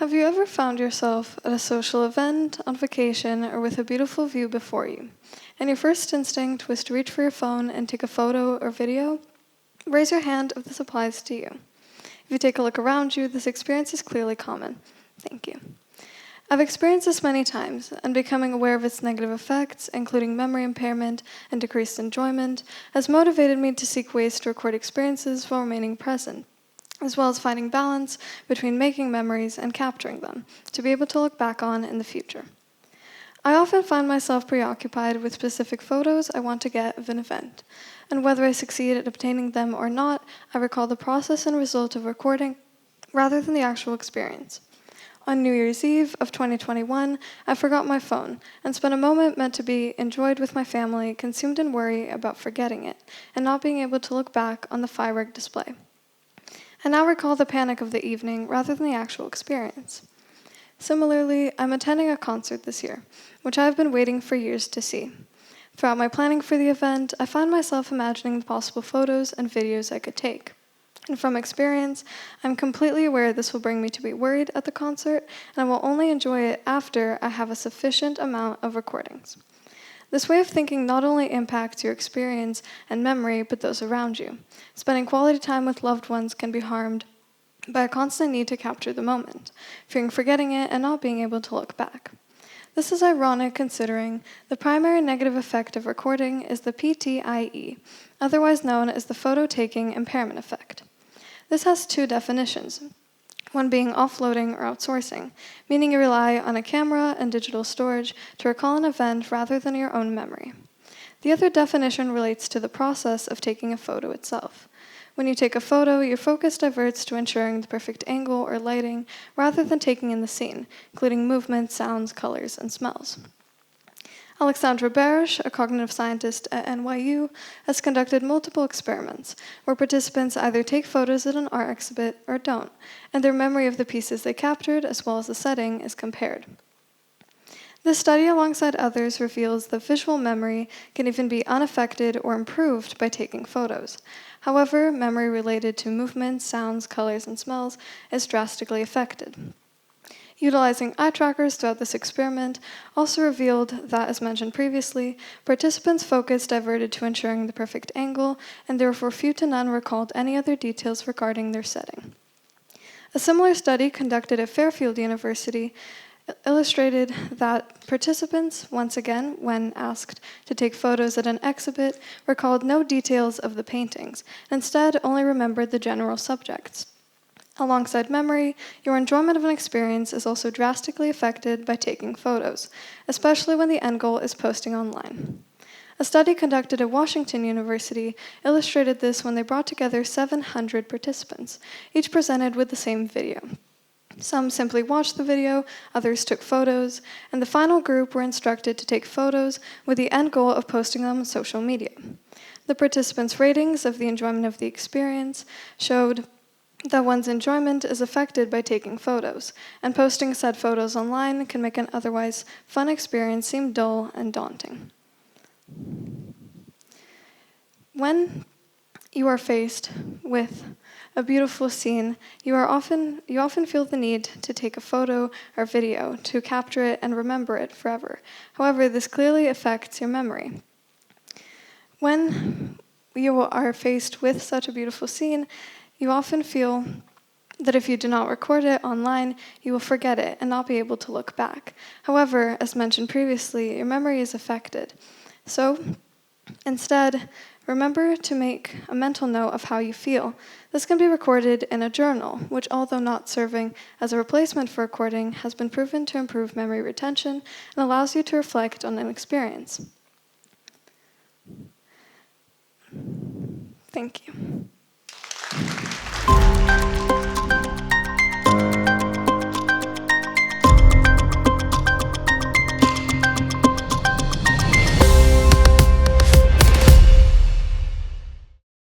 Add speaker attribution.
Speaker 1: Have you ever found yourself at a social event, on vacation, or with a beautiful view before you, and your first instinct was to reach for your phone and take a photo or video? Raise your hand if this applies to you. If you take a look around you, this experience is clearly common. Thank you. I've experienced this many times, and becoming aware of its negative effects, including memory impairment and decreased enjoyment, has motivated me to seek ways to record experiences while remaining present, as well as finding balance between making memories and capturing them, to be able to look back on in the future. I often find myself preoccupied with specific photos I want to get of an event, and whether I succeed at obtaining them or not, I recall the process and result of recording rather than the actual experience. On New Year's Eve of 2021, I forgot my phone and spent a moment meant to be enjoyed with my family, consumed in worry about forgetting it and not being able to look back on the firework display. I now recall the panic of the evening rather than the actual experience. Similarly, I'm attending a concert this year, which I've been waiting for years to see. Throughout my planning for the event, I find myself imagining the possible photos and videos I could take. And from experience, I'm completely aware this will bring me to be worried at the concert, and I will only enjoy it after I have a sufficient amount of recordings. This way of thinking not only impacts your experience and memory, but those around you. Spending quality time with loved ones can be harmed by a constant need to capture the moment, fearing forgetting it and not being able to look back. This is ironic considering the primary negative effect of recording is the PTIE, otherwise known as the photo-taking impairment effect. This has two definitions, one being offloading or outsourcing, meaning you rely on a camera and digital storage to recall an event rather than your own memory. The other definition relates to the process of taking a photo itself. When you take a photo, your focus diverts to ensuring the perfect angle or lighting rather than taking in the scene, including movements, sounds, colors, and smells. Alexandra Barish, a cognitive scientist at NYU, has conducted multiple experiments where participants either take photos at an art exhibit or don't, and their memory of the pieces they captured as well as the setting is compared. This study, alongside others, reveals that visual memory can even be unaffected or improved by taking photos. However, memory related to movements, sounds, colors, and smells is drastically affected. Utilizing eye trackers throughout this experiment also revealed that, as mentioned previously, participants' focus diverted to ensuring the perfect angle, and therefore few to none recalled any other details regarding their setting. A similar study conducted at Fairfield University illustrated that participants, once again, when asked to take photos at an exhibit, recalled no details of the paintings, and instead only remembered the general subjects. Alongside memory, your enjoyment of an experience is also drastically affected by taking photos, especially when the end goal is posting online. A study conducted at Washington University illustrated this when they brought together 700 participants, each presented with the same video. Some simply watched the video, others took photos, and the final group were instructed to take photos with the end goal of posting them on social media. The participants' ratings of the enjoyment of the experience showed that one's enjoyment is affected by taking photos, and posting said photos online can make an otherwise fun experience seem dull and daunting. When you are faced with a beautiful scene, you often feel the need to take a photo or video to capture it and remember it forever. However, this clearly affects your memory. When you are faced with such a beautiful scene, you often feel that if you do not record it online, you will forget it and not be able to look back. However, as mentioned previously, your memory is affected. So, instead, remember to make a mental note of how you feel. This can be recorded in a journal, which, although not serving as a replacement for recording, has been proven to improve memory retention and allows you to reflect on an experience. Thank you.